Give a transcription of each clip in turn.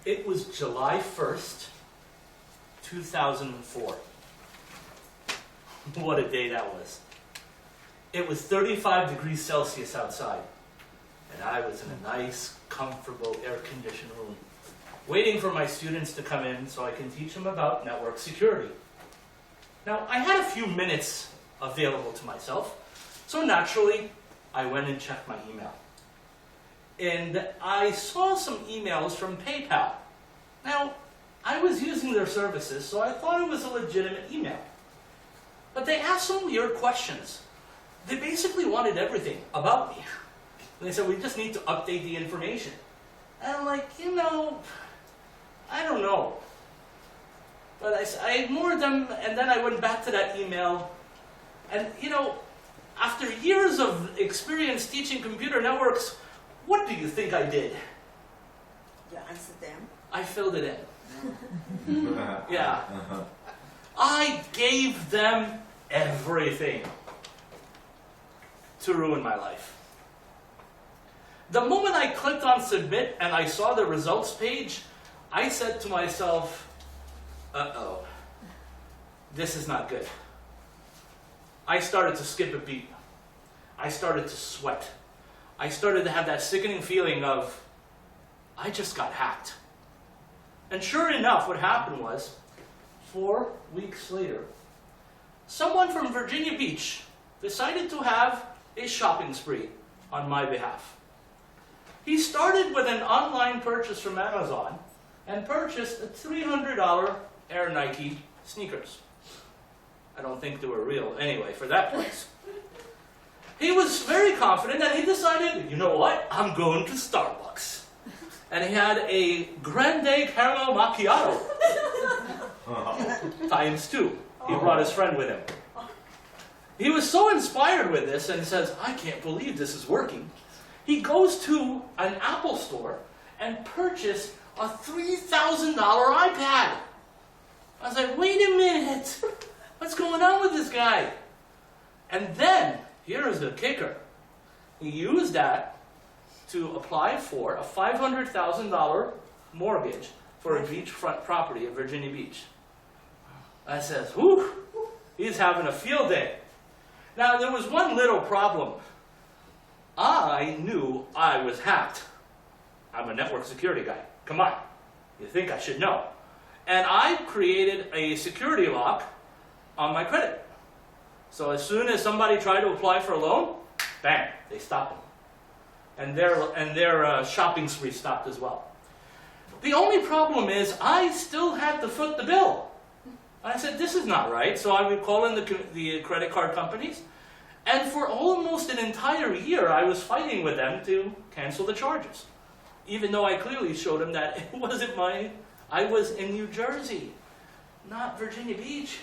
It was July 1st, 2004. What a day that was. It was 35 degrees Celsius outside, and I was in a nice, comfortable, air-conditioned room, waiting for my students to come in so I can teach them about network security. Now, I had a few minutes available to myself, so naturally, I went and checked my email. And I saw some emails from PayPal. Now, I was using their services, so I thought it was a legitimate email. But they asked some weird questions. They basically wanted everything about me. And they said, we just need to update the information. And I'm like, I don't know. But I ignored them, and then I went back to that email. And, after years of experience teaching computer networks, what do you think I did? You answered them? I filled it in. Yeah. I gave them everything to ruin my life. The moment I clicked on submit and I saw the results page, I said to myself, uh-oh, this is not good. I started to skip a beat. I started to sweat. I started to have that sickening feeling of, I just got hacked. And sure enough, what happened was, 4 weeks later, someone from Virginia Beach decided to have a shopping spree on my behalf. He started with an online purchase from Amazon and purchased a $300 Air Nike sneakers. I don't think they were real anyway for that price. He was very confident and he decided, you know what, I'm going to Starbucks. And he had a grande caramel macchiato. Times 2. He brought his friend with him. He was so inspired with this and he says, I can't believe this is working. He goes to an Apple store and purchased a $3,000 iPad. I was like, wait a minute. What's going on with this guy? And then, here's the kicker. He used that to apply for a $500,000 mortgage for a beachfront property at Virginia Beach. I says, whew, he's having a field day. Now, there was one little problem. I knew I was hacked. I'm a network security guy. Come on. You think I should know. And I created a security lock on my credit. So as soon as somebody tried to apply for a loan, bang, they stopped them. And their shopping spree stopped as well. The only problem is I still had to foot the bill. I said, this is not right. So I would call in the credit card companies. And for almost an entire year, I was fighting with them to cancel the charges. Even though I clearly showed them that it wasn't I was in New Jersey, not Virginia Beach.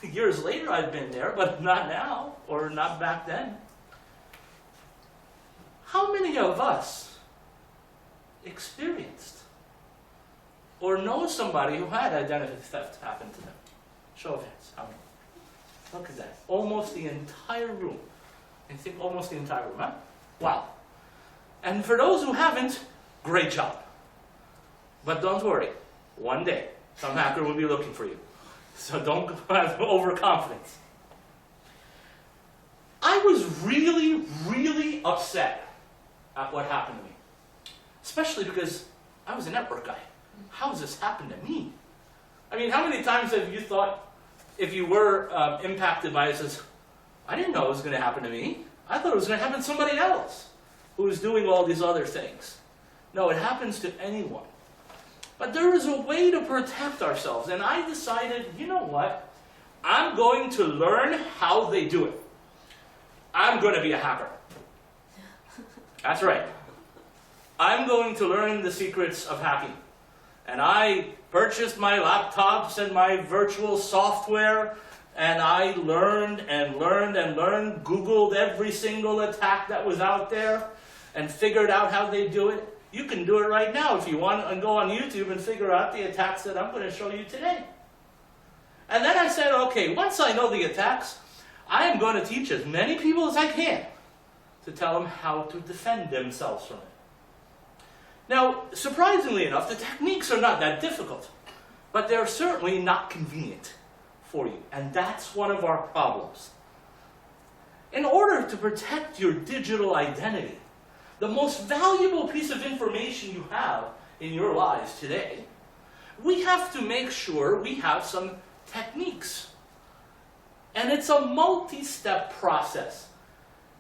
Years later I've been there, but not now, or not back then. How many of us experienced or know somebody who had identity theft happen to them? Show of hands. How many? Look at that. Almost the entire room. I think almost the entire room, huh? Wow. And for those who haven't, great job. But don't worry. One day, some hacker will be looking for you. So don't have overconfidence. I was really, really upset at what happened to me. Especially because I was a network guy. How has this happened to me? I mean, how many times have you thought, if you were impacted by it, says, I didn't know it was going to happen to me. I thought it was going to happen to somebody else who was doing all these other things. No, it happens to anyone. But there is a way to protect ourselves. And I decided, you know what? I'm going to learn how they do it. I'm going to be a hacker. That's right. I'm going to learn the secrets of hacking. And I purchased my laptops and my virtual software, and I learned and learned and learned, Googled every single attack that was out there, and figured out how they do it. You can do it right now if you want, and go on YouTube and figure out the attacks that I'm going to show you today. And then I said, okay, once I know the attacks, I am going to teach as many people as I can to tell them how to defend themselves from it. Now, surprisingly enough, the techniques are not that difficult, but they're certainly not convenient for you, and that's one of our problems. In order to protect your digital identity, the most valuable piece of information you have in your lives today, we have to make sure we have some techniques. And it's a multi-step process.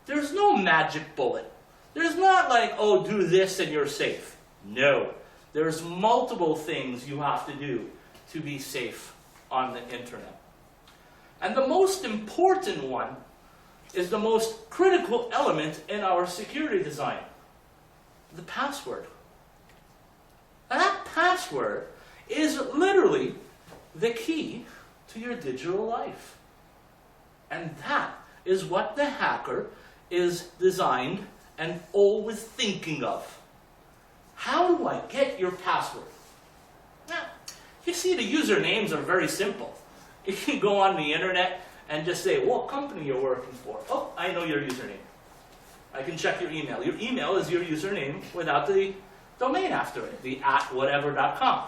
There's no magic bullet. There's not like, oh, do this and you're safe. No. There's multiple things you have to do to be safe on the internet. And the most important one is the most critical element in our security design, the password. And that password is literally the key to your digital life. And that is what the hacker is designed and always thinking of. How do I get your password? Now, you see, the usernames are very simple. You can go on the internet and just say what company you're working for. Oh, I know your username. I can check your email. Your email is your username without the domain after it, the @whatever.com.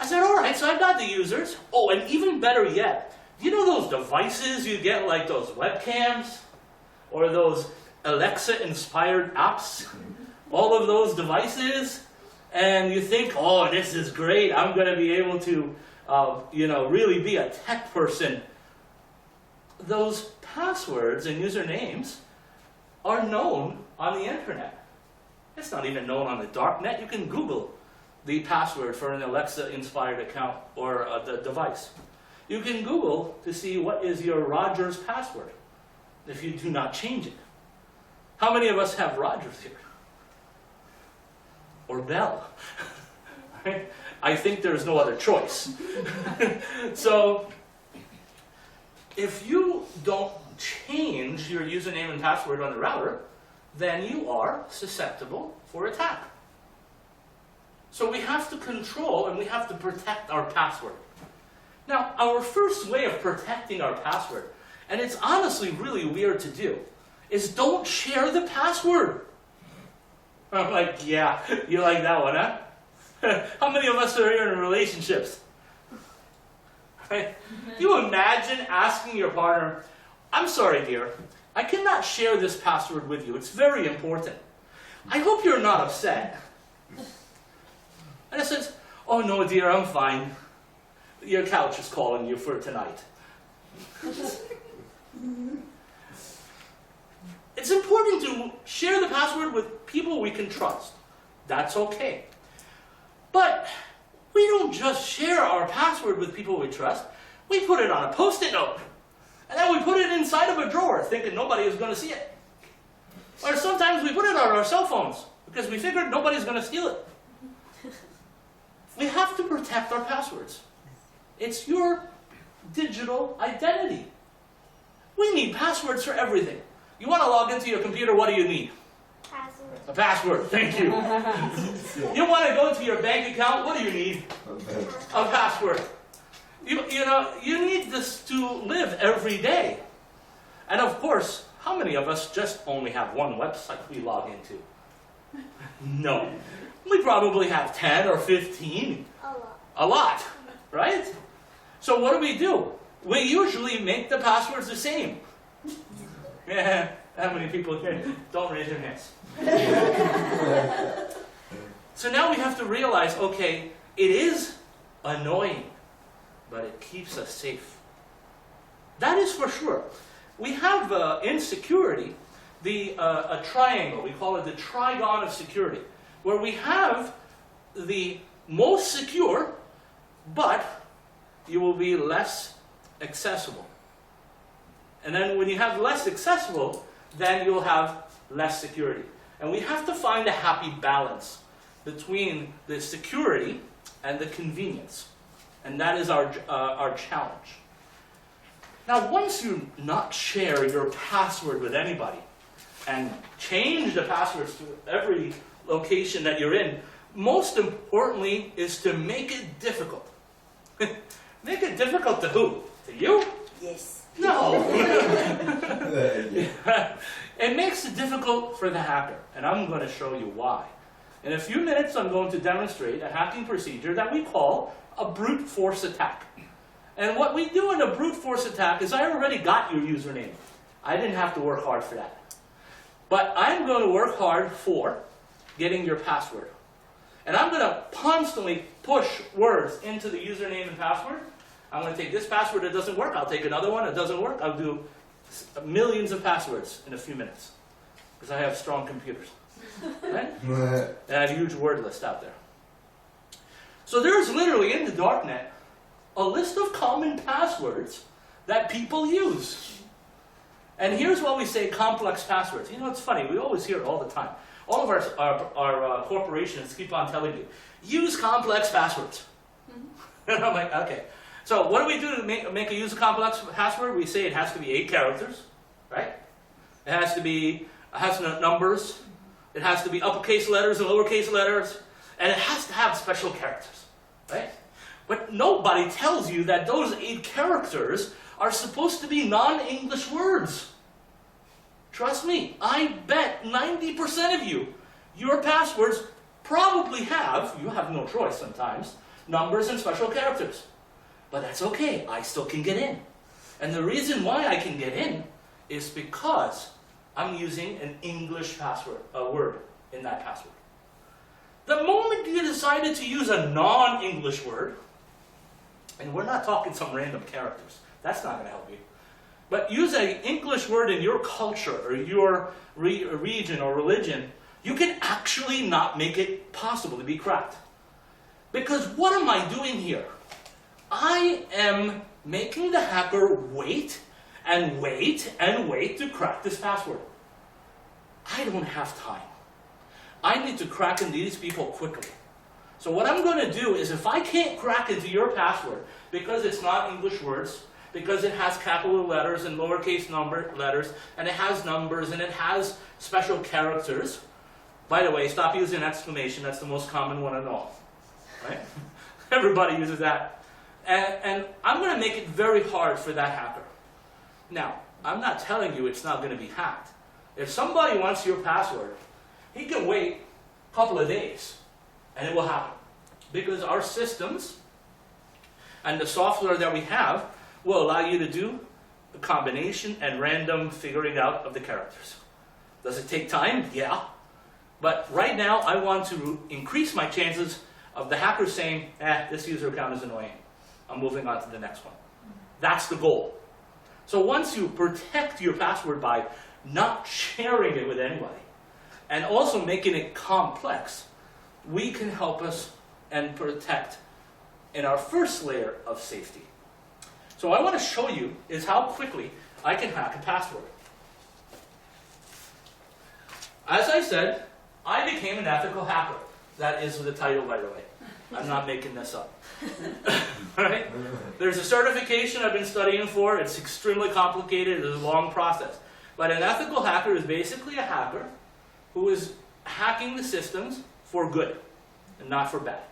I said, all right, so I've got the users. Oh, and even better yet, do you know those devices you get, like those webcams or those Alexa-inspired apps? All of those devices, and you think, oh, this is great. I'm going to be able to, really be a tech person. Those passwords and usernames are known on the internet. It's not even known on the dark net. You can Google the password for an Alexa-inspired account or the device. You can Google to see what is your Rogers password if you do not change it. How many of us have Rogers here? Or Bell? Right? I think there's no other choice. So, if you don't change your username and password on the router, then you are susceptible for attack. So we have to control and we have to protect our password. Now, our first way of protecting our password, and it's honestly really weird to do, is don't share the password. I'm like, yeah, you like that one, huh? How many of us are here in relationships? Right? You imagine asking your partner, I'm sorry, dear, I cannot share this password with you. It's very important. I hope you're not upset. And it says, oh no, dear, I'm fine. Your couch is calling you for tonight. It's important to share the password with people we can trust. That's okay. But we don't just share our password with people we trust. We put it on a Post-it note. And then we put it inside of a drawer thinking nobody is going to see it. Or sometimes we put it on our cell phones because we figured nobody's going to steal it. We have to protect our passwords. It's your digital identity. We need passwords for everything. You want to log into your computer, what do you need? Password. A password, thank you. You want to go to your bank account, what do you need? A password. You need this to live every day. And of course, how many of us just only have one website we log into? No. We probably have 10 or 15. A lot. A lot, right? So what do? We usually make the passwords the same. Yeah, how many people here? Don't raise your hands. So now we have to realize, okay, it is annoying, but it keeps us safe. That is for sure. We have in security a triangle. We call it the trigon of security, where we have the most secure, but you will be less accessible. And then when you have less accessible, then you'll have less security. And we have to find a happy balance between the security and the convenience. And that is our challenge. Now, once you not share your password with anybody and change the passwords to every location that you're in, most importantly is to make it difficult. Make it difficult to who? To you? Yes. No. It makes it difficult for the hacker, and I'm going to show you why. In a few minutes, I'm going to demonstrate a hacking procedure that we call a brute force attack. And what we do in a brute force attack is I already got your username. I didn't have to work hard for that. But I'm going to work hard for getting your password. And I'm going to constantly push words into the username and password. I'm going to take this password that doesn't work. I'll take another one that doesn't work. I'll do millions of passwords in a few minutes. Because I have strong computers. Right? And I have a huge word list out there. So there's literally in the darknet a list of common passwords that people use. And here's why we say complex passwords. You know, it's funny. We always hear it all the time. All of our corporations keep on telling you, use complex passwords. And I'm like, okay. So what do we do to make a use a complex password? We say it has to be 8 characters, right? It has numbers. It has to be uppercase letters and lowercase letters. And it has to have special characters, right? But nobody tells you that those 8 characters are supposed to be non-English words. Trust me, I bet 90% of you, your passwords probably have, you have no choice sometimes, numbers and special characters. But that's okay, I still can get in. And the reason why I can get in is because I'm using an English password, a word in that password. The moment you decided to use a non-English word, and we're not talking some random characters, that's not going to help you. But use an English word in your culture or your region or religion, you can actually not make it possible to be cracked. Because what am I doing here? I am making the hacker wait and wait and wait to crack this password. I don't have time. I need to crack into these people quickly. So what I'm going to do is if I can't crack into your password because it's not English words, because it has capital letters and lowercase number letters, and it has numbers, and it has special characters. By the way, stop using exclamation. That's the most common one of all. Right? Everybody uses that. And I'm going to make it very hard for that hacker. Now, I'm not telling you it's not going to be hacked. If somebody wants your password, he can wait a couple of days, and it will happen. Because our systems and the software that we have will allow you to do a combination and random figuring out of the characters. Does it take time? Yeah. But right now, I want to increase my chances of the hacker saying, this user account is annoying. I'm moving on to the next one. That's the goal. So once you protect your password by not sharing it with anybody, and also making it complex, we can help us and protect in our first layer of safety. So what I want to show you is how quickly I can hack a password. As I said, I became an ethical hacker. That is the title, by the way. I'm not making this up. Right? There's a certification I've been studying for. It's extremely complicated. It's a long process. But an ethical hacker is basically a hacker who is hacking the systems for good and not for bad.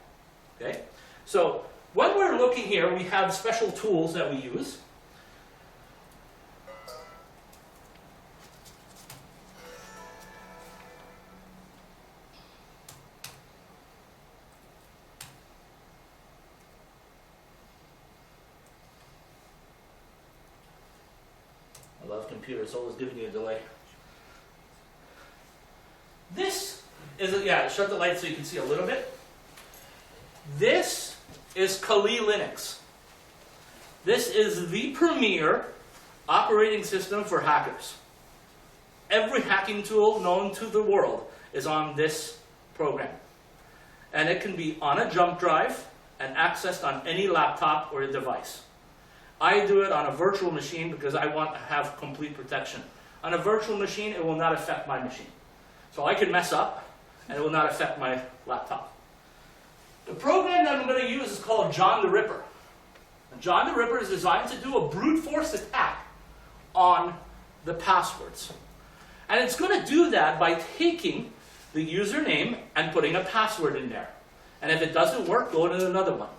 Okay? So when we're looking here, we have special tools that we use. I love computers, always giving you a delay. This is, shut the light so you can see a little bit. This is Kali Linux. This is the premier operating system for hackers. Every hacking tool known to the world is on this program. And it can be on a jump drive and accessed on any laptop or device. I do it on a virtual machine because I want to have complete protection. On a virtual machine, it will not affect my machine. So I can mess up, and it will not affect my laptop. The program that I'm going to use is called John the Ripper. And John the Ripper is designed to do a brute force attack on the passwords. And it's going to do that by taking the username and putting a password in there. And if it doesn't work, go to another one.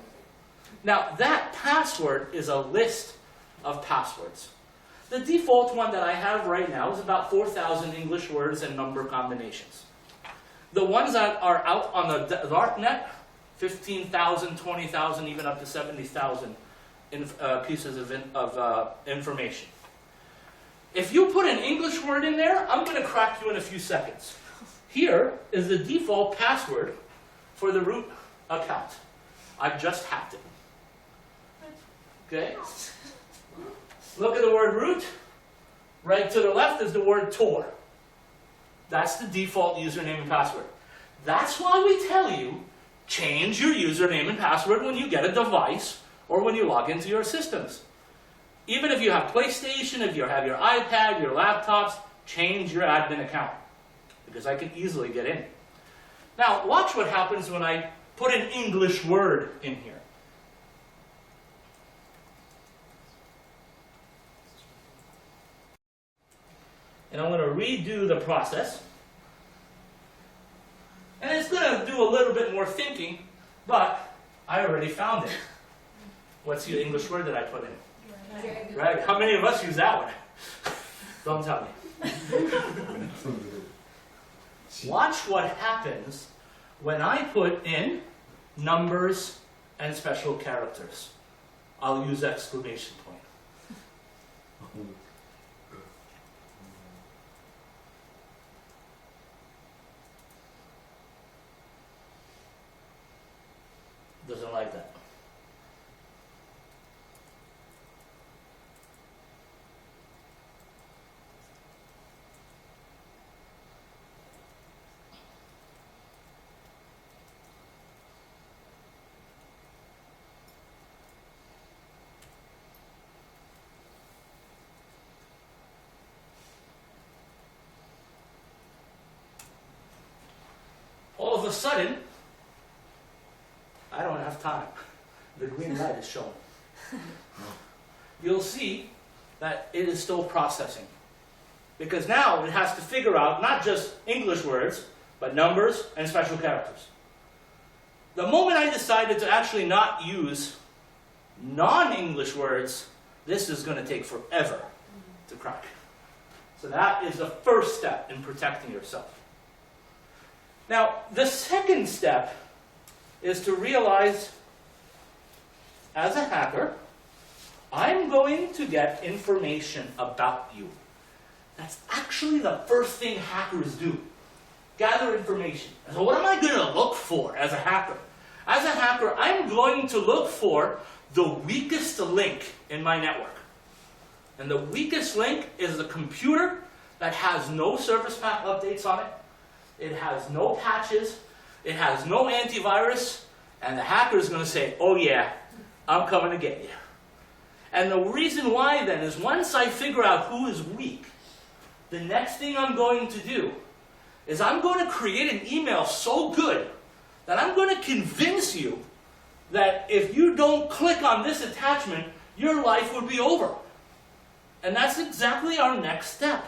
Now, that password is a list of passwords. The default one that I have right now is about 4,000 English words and number combinations. The ones that are out on the dark net, 15,000, 20,000, even up to 70,000 pieces of information. If you put an English word in there, I'm going to crack you in a few seconds. Here is the default password for the root account. I've just hacked it. Okay? Look at the word root. Right to the left is the word Tor. That's the default username and password. That's why we tell you, change your username and password when you get a device or when you log into your systems. Even if you have PlayStation, if you have your iPad, your laptops, change your admin account, because I can easily get in. Now, watch what happens when I put an English word in here. And I'm going to redo the process. And it's going to do a little bit more thinking, but I already found it. What's the English word that I put in? Right? How many of us use that one? Don't tell me. Watch what happens when I put in numbers and special characters. I'll use exclamation point. Doesn't like that. All of a sudden, I don't have time. The green light is showing. You'll see that it is still processing. Because now it has to figure out not just English words, but numbers and special characters. The moment I decided to actually not use non-English words, this is going to take forever to crack. So that is the first step in protecting yourself. Now, the second step is to realize, as a hacker, I'm going to get information about you. That's actually the first thing hackers do. Gather information. So what am I going to look for as a hacker? As a hacker, I'm going to look for the weakest link in my network. And the weakest link is the computer that has no service pack updates on it. It has no patches. It has no antivirus. And the hacker is going to say, oh yeah, I'm coming to get you. And the reason why then is once I figure out who is weak, the next thing I'm going to do is I'm going to create an email so good that I'm going to convince you that if you don't click on this attachment, your life would be over. And that's exactly our next step.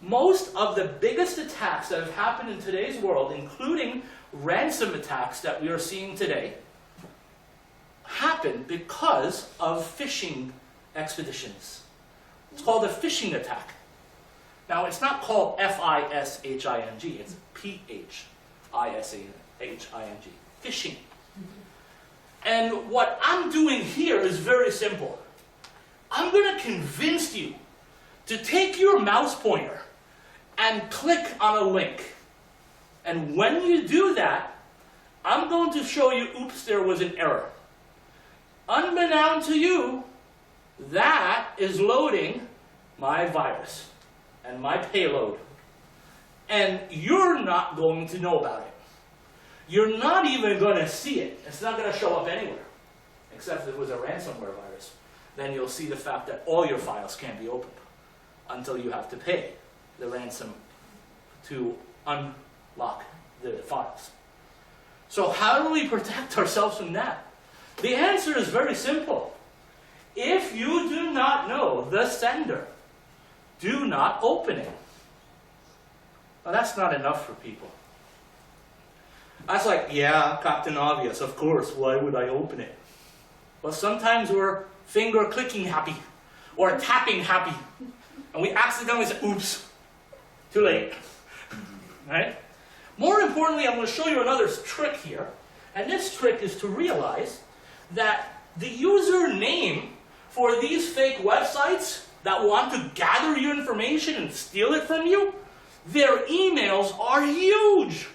Most of the biggest attacks that have happened in today's world, including ransom attacks that we are seeing today, happen because of phishing expeditions. It's called a phishing attack. Now, it's not called F-I-S-H-I-N-G, it's P-H-I-S-H-I-N-G, phishing. And what I'm doing here is very simple. I'm going to convince you to take your mouse pointer and click on a link. And when you do that, I'm going to show you, oops, there was an error. Unbeknown to you, that is loading my virus and my payload. And you're not going to know about it. You're not even going to see it. It's not going to show up anywhere, except if it was a ransomware virus. Then you'll see the fact that all your files can't be opened until you have to pay the ransom to unlock the files. So how do we protect ourselves from that? The answer is very simple. If you do not know the sender, do not open it. Well, that's not enough for people. That's like, yeah, Captain Obvious, of course, why would I open it? Well, sometimes we're finger clicking happy or tapping happy, and we accidentally say, oops, too late. Right? More importantly, I'm going to show you another trick here. And this trick is to realize that the username for these fake websites that want to gather your information and steal it from you, their emails are huge.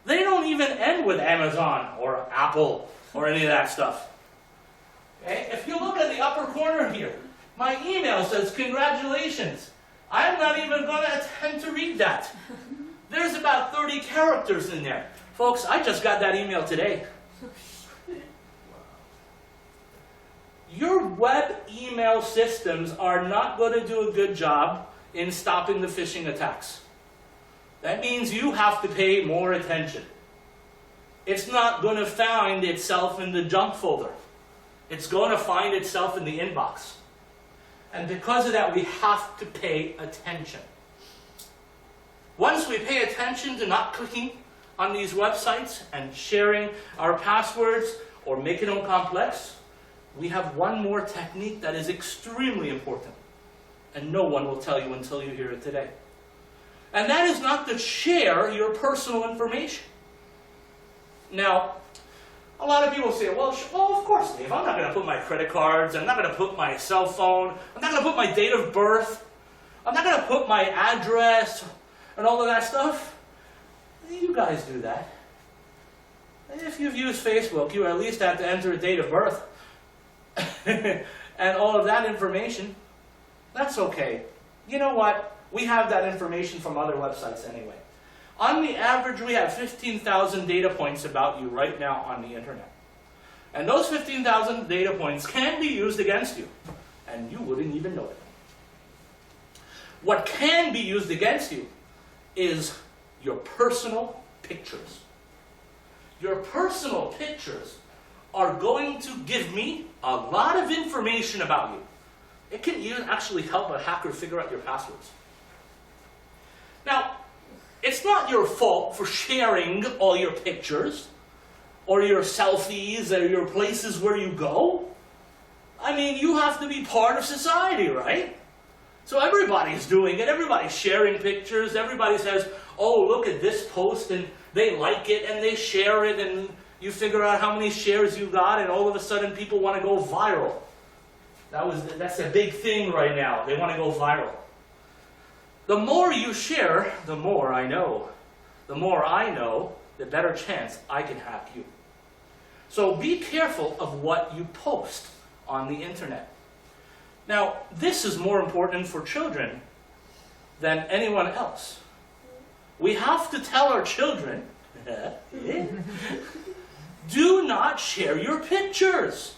They don't even end with Amazon or Apple or any of that stuff. Okay? If you look at the upper corner here, my email says, congratulations. I'm not even going to attempt to read that. There's about 30 characters in there. Folks, I just got that email today. Your web email systems are not going to do a good job in stopping the phishing attacks. That means you have to pay more attention. It's not going to find itself in the junk folder. It's going to find itself in the inbox. And because of that, we have to pay attention. Once we pay attention to not clicking on these websites and sharing our passwords or making them complex, we have one more technique that is extremely important. And no one will tell you until you hear it today. And that is not to share your personal information. Now, a lot of people say, well, of course, Dave, I'm not going to put my credit cards, I'm not going to put my cell phone, I'm not going to put my date of birth, I'm not going to put my address and all of that stuff. You guys do that. If you've used Facebook, you at least have to enter a date of birth and all of that information. That's okay. You know what? We have that information from other websites anyway. On the average, we have 15,000 data points about you right now on the internet. And those 15,000 data points can be used against you, and you wouldn't even know it. What can be used against you is your personal pictures. Your personal pictures are going to give me a lot of information about you. It can even actually help a hacker figure out your passwords. Now, it's not your fault for sharing all your pictures or your selfies or your places where you go. I mean, you have to be part of society, right? So everybody's doing it. Everybody's sharing pictures. Everybody says, oh, look at this post, and they like it and they share it, and you figure out how many shares you got, and all of a sudden people want to go viral. That's a big thing right now. They want to go viral. The more you share, the more I know. The more I know, the better chance I can hack you. So be careful of what you post on the internet. Now, this is more important for children than anyone else. We have to tell our children, do not share your pictures.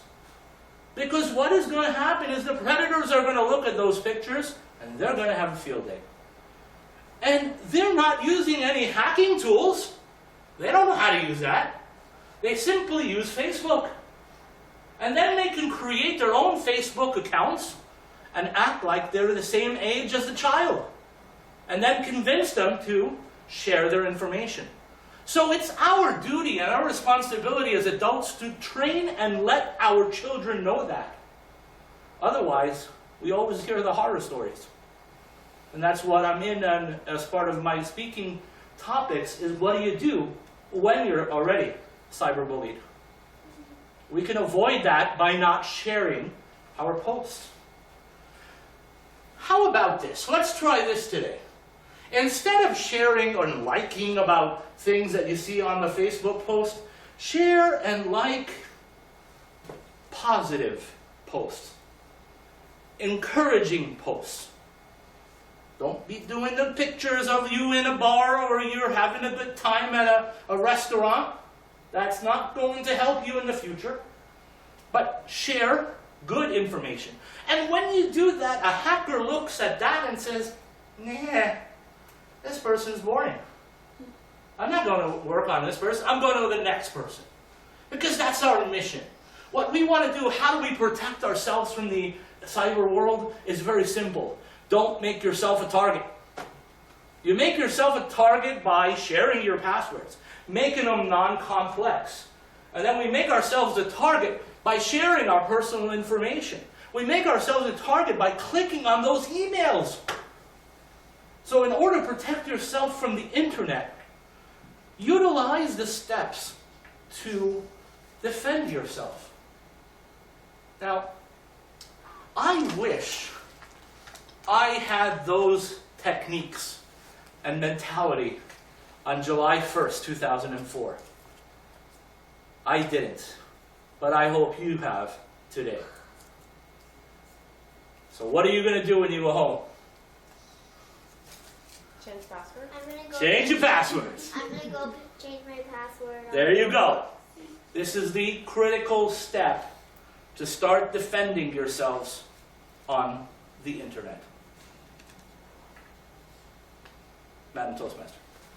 Because what is going to happen is the predators are going to look at those pictures and they're going to have a field day. And they're not using any hacking tools. They don't know how to use that. They simply use Facebook. And then they can create their own Facebook accounts and act like they're the same age as the child. And then convince them to share their information. So it's our duty and our responsibility as adults to train and let our children know that. Otherwise, we always hear the horror stories. And that's what I'm in as part of my speaking topics, is what do you do when you're already cyberbullied? We can avoid that by not sharing our posts. How about this? Let's try this today. Instead of sharing or liking about things that you see on the Facebook post, share and like positive posts, encouraging posts. Don't be doing the pictures of you in a bar or you're having a good time at a restaurant. That's not going to help you in the future. But share good information. And when you do that, a hacker looks at that and says, nah, this person's boring. I'm not going to work on this person. I'm going to the next person. Because that's our mission. What we want to do, how do we protect ourselves from the cyber world, is very simple. Don't make yourself a target. You make yourself a target by sharing your passwords, making them non-complex. And then we make ourselves a target by sharing our personal information. We make ourselves a target by clicking on those emails. So in order to protect yourself from the internet, Utilize the steps to defend yourself. Now, I wish I had those techniques and mentality on July 1st, 2004. I didn't, but I hope you have today. So what are you going to do when you go home? Change password? I'm gonna go Change your passwords. I'm gonna go change my password. There you go. This is the critical step to start defending yourselves on the internet. Madam Toastmaster.